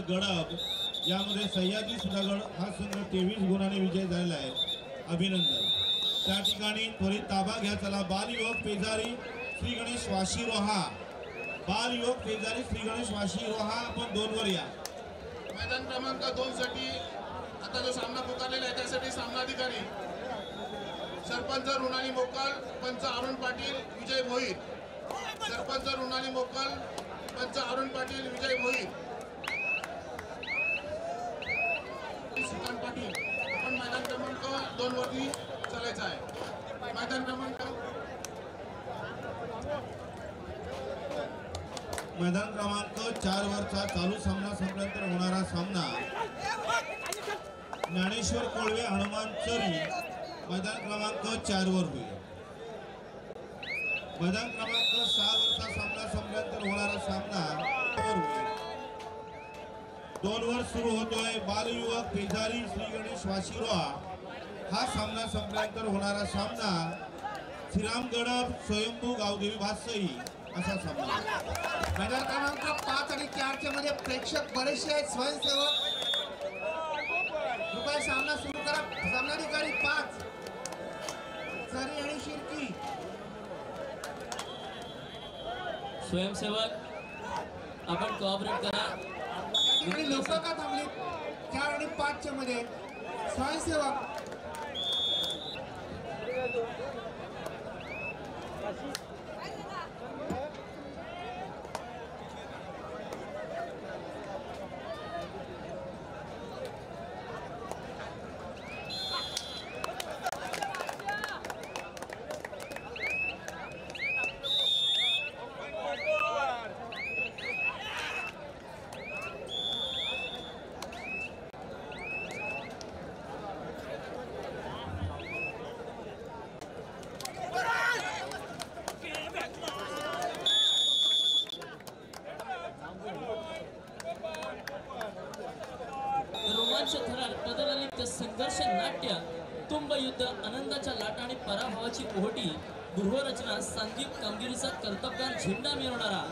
गडब यामध्ये सह्याद्री सुधागड हा संघ 23 गुणांनी विजय झालेला आहे. अभिनंदन. त्या ठिकाणी त्वरित ताबा घ्या. चला बाल युवक पेजारी श्री गणेश वाशी रोहा, बाल युवक पेजारी श्री गणेश वाशी रोहा आपण 2 वर या. मैदान क्रमांक 2 साठी आता जो सामना पुकारलेला आहे त्यासाठी सामनाधिकारी सरपंच रुणाली मोकाल, पंच अरुण पाटील, विजय भोईर. सरपंच रुणाली मोकाल, पंच अरुण पाटील, विजय भोईर. श्रीकांत पाटील आपण मैदान क्रमांक 2 वरती चालायचं आहे. मैदान क्रमांक मैदान क्रमांक 4 वरचा चालू सामना संपल्यानंतर होणारा सामना ज्ञानेश्वर कोळवे हनुमान चरी मैदान क्रमांक 4 वर होईल. मैदान क्रमांक 6 वरचा सामना संपल्यानंतर होणारा सामना 2 वर सुरू होतोय. बाल युवक पेजारी श्री गणेश वाशी रोहा हा सामना संपल्यानंतर होणारा सामना श्रीराम गडब स्वयंभू गावदेवी भातसई असा सामना. मैदान क्रमांक 5 आणि 4 च्या मध्ये प्रेक्षक बरेचसे आहेत. स्वयंसेवक कृपया सामना सुरू करा. सामनाधिकारी 5 सरी आणि शिर्की. स्वयंसेवक आपण कोऑपरेट करा. लोक का थांबले 4 आणि 5 च्या मध्ये स्वयंसेवक रोमांच थरार पदललिप्त संघर्ष नाट्य तुंब युद्ध आनंदाच्या लाटा आणि पराभवाची ओहोटी गृहरचना सांघिक कामगिरीचा कर्तबगार झेंडा मिळवणारा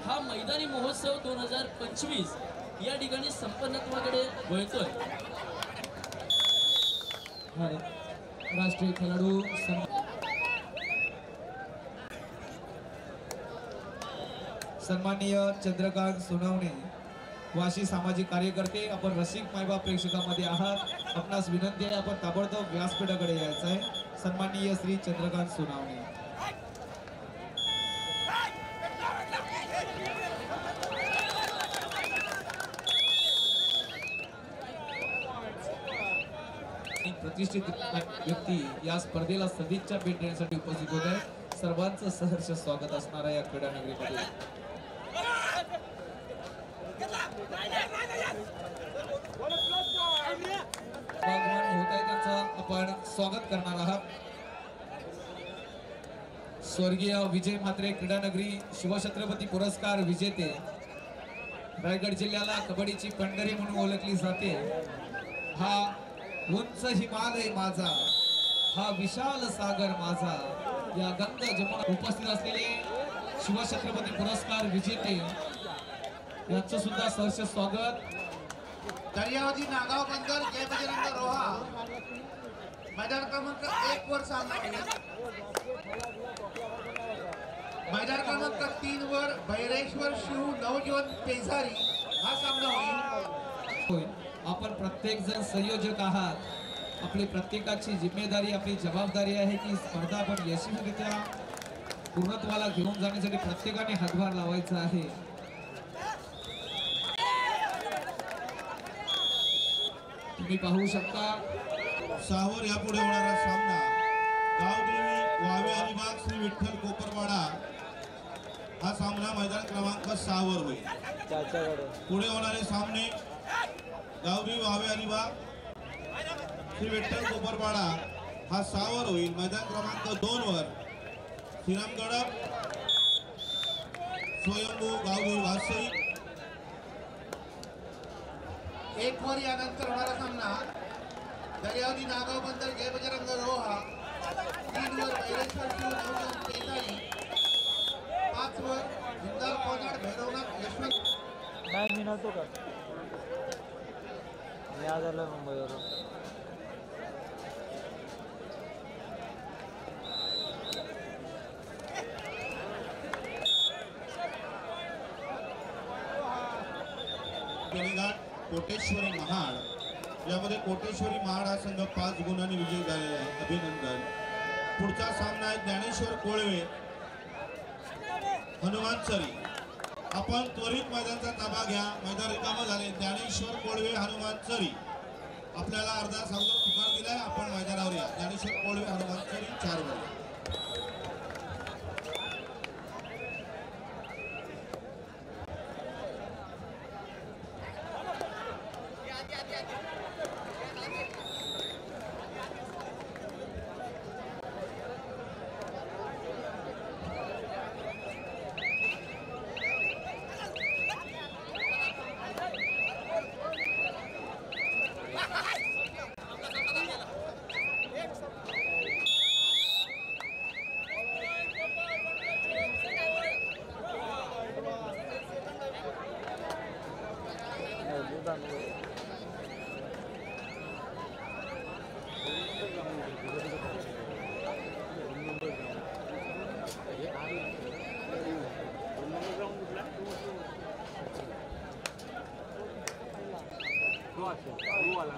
हा मैदानी महोत्सव 2025 या ठिकाणी संपन्नत्वाकडे वळतोय. राष्ट्रीय खेळाडू सन्माननीय चंद्रकांत सोनवणे वाशी सामाजिक कार्यकर्ते आपण रसिक मायबाप प्रेक्षकांमध्ये आहात. आपणास विनंती आहे आपण ताबडतोब व्यासपीठाकडे यायचं आहे. सन्माननीय श्री चंद्रकांत सोनवणे. प्रतिष्ठित व्यक्ती या स्पर्धेला सदिच्छा भेट देण्यासाठी उपस्थित होत आहे. सर्वांचं सहर्ष स्वागत असणार आहे या क्रीडा नगरीमध्ये. होत आहे त्यांचं आपण स्वागत करणार आहात. स्वर्गीय विजय म्हात्रे क्रीडा नगरी शिवछत्रपती पुरस्कार विजेते, रायगड जिल्ह्याला कबड्डीची पंढरी म्हणून ओळखली जाते. हा उंच हिमालय माझा, हा विशाल सागर माझा, या गंग जमुना उपस्थित असलेले शिवछत्रपती पुरस्कार विजेते यांचं सुद्धा सहर्ष स्वागत. दर्यावती नागाव बंदर जय बजरंग रोहा मैदान क्रमांक 1 वर सामना होईल. मैदान क्रमांक 3 वर भैरेश्वर शिव नवजीवन पेजारी हा सामना होईल. आपण प्रत्येक जण संयोजक आहात. आपली प्रत्येकाची जिम्मेदारी, आपली जबाबदारी आहे की स्पर्धा आपण यशस्वीरित्या पूर्णत्वाला घेऊन जाण्यासाठी प्रत्येकाने हातभार लावायचा आहे. तुम्ही पाहू शकता 6 वर यापुढे होणारा सामना गावदेवी वावे अलिबाग श्री विठ्ठल कोपरवाडा हा सामना मैदान क्रमांक 6 वर होईल. पुढे होणारे सामने गावदेवी वावे अलिबाग श्री विठ्ठल कोपरवाडा हा 6 वर होईल. मैदान क्रमांक 2 वर श्रीराम गडब स्वयंभू गावदेवी भातसई. 1 वर यानंतर होणारा सामना दर्यावती नागाव बंदर जय बजरंग रोहा. 3 वर भैरेश्वर शिव नवजीवन पेजारी. 5 वर जिंदाल कोनाड भैरवनाथ यशवंत. आज आलो मुंबईवरून. घाट कोटेश्वरी महाड यामध्ये कोटेश्वरी महाड हा संघ 5 गुणांनी विजयी झालेला आहे. अभिनंदन. पुढचा सामना आहे ज्ञानेश्वर कोळवे हनुमान चरी. आपण त्वरित मैदानाचा ताबा घ्या. मैदान रिकामं झाले. ज्ञानेश्वर कोळवे हनुमान चरी. आपल्याला अर्धा सामना पुकार दिलाय. आपण मैदानावर या. ज्ञानेश्वर कोळवे हनुमान चरी 4 वर.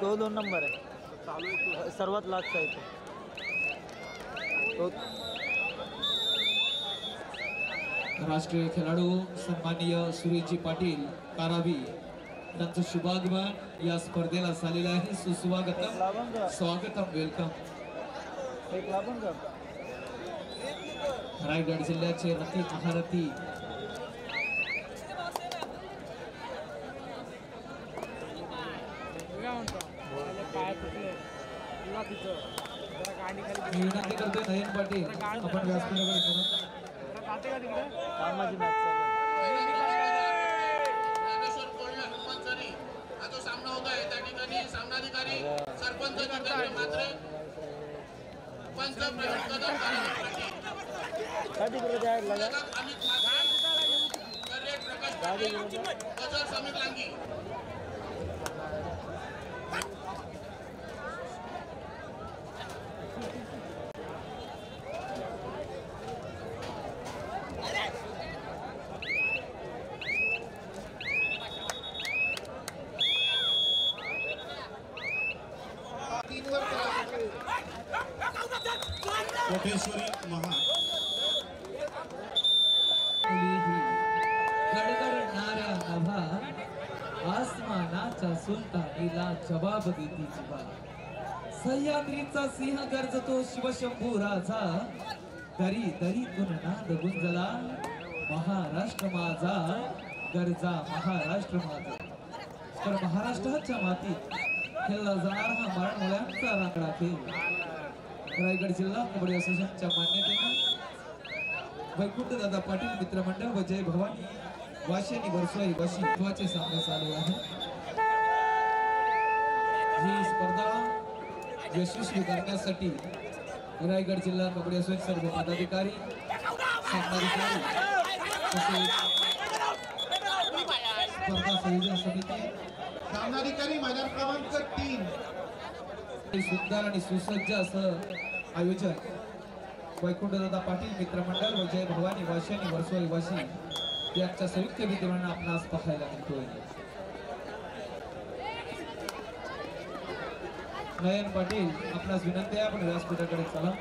तो 2 नंबर आहे. सर्वात लास्ट आहे तो. राष्ट्रीय खेळाडू सन्माननीय सुरेशजी पाटील कारावी त्यांचं शुभागमन या स्पर्धेला झालेलं आहे. सुस्वागतम, स्वागतम, वेलकम. एक लाभून का रायगड जिल्ह्याचे रथी महारथी मी विनंती करतोय नयन पाटील आपण व्यासपीठाकडे करा. कामाची मॅच चालू ज्ञानेश्वर कोळवे हनुमान चरी हा जो सामना होत आहे त्या ठिकाणी सामनाधिकारी सरपंच जितेंद्र म्हात्रे, पंच प्रवीण कदम, साठी करत आहे लगा अमित म्हात्रे, करेट प्रकाश पाटील, गजर समीर लांगी. कोटेश्वरी महाड गडगडणाऱ्या नभा आसमानाच्या सुलतानीला जबाब देती जिवा. सह्याद्रीचा सिंह गरजतो शिवशंभू राजा. दरी दरीतून नाद गुंजला महाराष्ट्र माझा, गरजा महाराष्ट्र माझा. तर महाराष्ट्राच्या मातीत खेळला जाणार हा मराठवाड्यांचा रांगडा खेळ. रायगड जिल्हा कबड्डी असोसिएशनच्या मान्यतेने वैकुंठ दादा पाटील मित्रमंडळ व जय भवानी वाशी आणि वर्सोई वाशी महत्वाचे सामने चालू आहे. ही स्पर्धा यशस्वी करण्यासाठी रायगड जिल्हा कबड्डी असोसिएशन सर्व पदाधिकारी सामनाधिकारी तसेच स्पर्धा संयोजन समिती सामनाधिकारी मैदान क्रमांक 3 सुंदर आणि सुसज्ज असं आयोजन वैकुंठदादा पाटील मित्रमंडळ व जय भवानी वाशी आणि वर्सोई वाशी यांच्या संयुक्त विद्यमानं आपणास पाहायला मिळतोय. नयन पाटील आपणास विनंती आहे आपण व्यासपीठाकडे चला.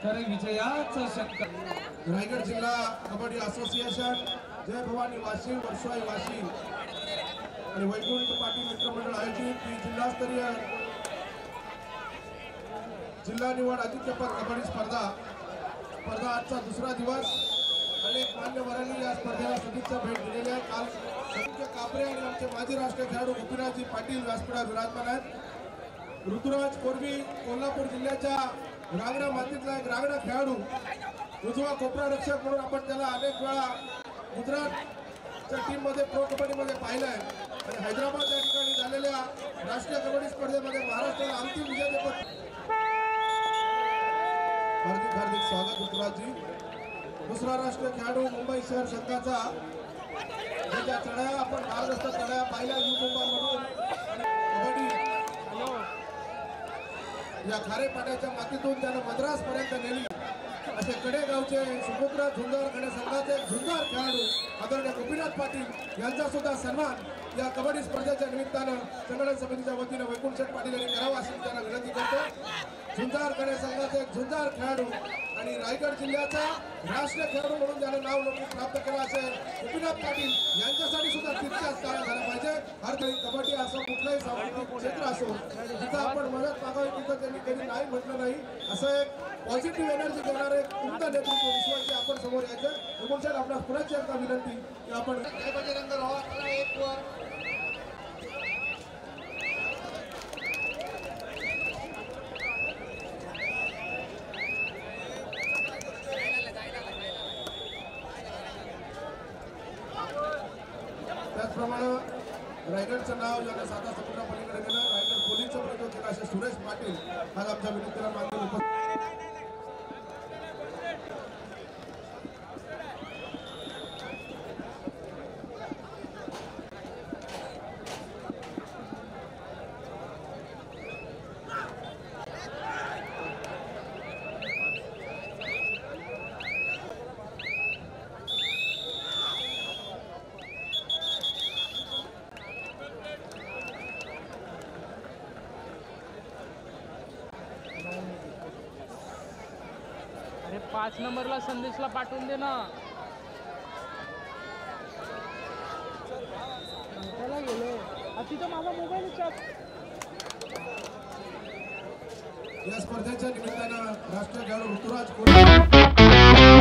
तर विजयाचा शंकर रायगड जिल्हा कबड्डी असोसिएशन जय भवानी वाशी वर्सोई वाशी आणि वैकुंठ पाटील मित्रमंडळ आयोजित ही जिल्हास्तरीय जिल्हा निवड अजिंक्यपद कबड्डी स्पर्धा आजचा दुसरा दिवस. अनेक मान्यवरांनी या स्पर्धेला सदिच्छा भेट दिलेली आहे. काल संजय कापरे आणि आमचे माजी राष्ट्रीय खेळाडू ऋतुराजजी पाटील व्यासपीठावर विराजमान आहेत. ऋतुराज कोरवी कोल्हापूर जिल्ह्याच्या रांगडा मातीतला एक रांगडा खेळाडू, उजवा कोपरा रक्षक म्हणून आपण त्याला अनेक वेळा गुजरातच्या टीममध्ये प्रो कबड्डीमध्ये पाहिलंय आणि हैदराबाद या ठिकाणी झालेल्या राष्ट्रीय कबड्डी स्पर्धेमध्ये महाराष्ट्राला अंतिम विजेतेपद. हार्दिक हार्दिक स्वागत ऋतुराजजी. दुसरा राष्ट्रीय खेळाडू मुंबई शहर संघाचा ज्या चढाया आपण मार्गस्थ चढाया पाहिल्या कुटुंबामधून कबड्डी या खारे पाण्याच्या मातीतून त्यानं मद्रास पर्यंत नेली असे कडेगावचे सुपुत्र झुंजार गणे संघाचे झुंजार खेळाडू आदरणीय गोपीनाथ पाटील यांचा सुद्धा सन्मान या कबड्डी स्पर्धेच्या निमित्तानं संघटन समितीच्या वतीनं वैकुंठ शेठ पाटील यांनी करावा अशी त्यांना विनंती करतो। झुंजार गणे संघाचे झुंजार खेळाडू आणि रायगड जिल्ह्याचा राष्ट्रीय खेळाडू म्हणून ज्यानं नाव लौकिक प्राप्त केलं असे गोपीनाथ पाटील यांच्यासाठी सुद्धा तितक्याच टाळ्या झाल्या पाहिजे। हर काही कबड्डी असो कुठलंही सांस्कृतिक क्षेत्र असो जिथं आपण मदत मागावी तिथं त्यांनी कधी नाही म्हटलं नाही असं एक पॉझिटिव्ह एनर्जी देणारे उमदा नेतृत्व विश्वाची आपण समोर यायचं। वैकुंठ शेठ आपल्या पुन्हा एकदा विनंती की आपण रंग राहा एक वर त्याचप्रमाणे रायगडचं नाव ज्यांना साता समुद्रा पलीकडे गेलं रायगड पोलीसचं प्रतिनिधित्व केलं असे सुरेश पाटील आज आमच्या विनंतीला मान्य उपस्थित अरे 5 नंबरला संदेशला पाठवून दे ना त्याला गेलो तिथं माझा मोबाईल या स्पर्धेच्या निमित्तानं राष्ट्रीय खेळाडू ऋतुराज कोरे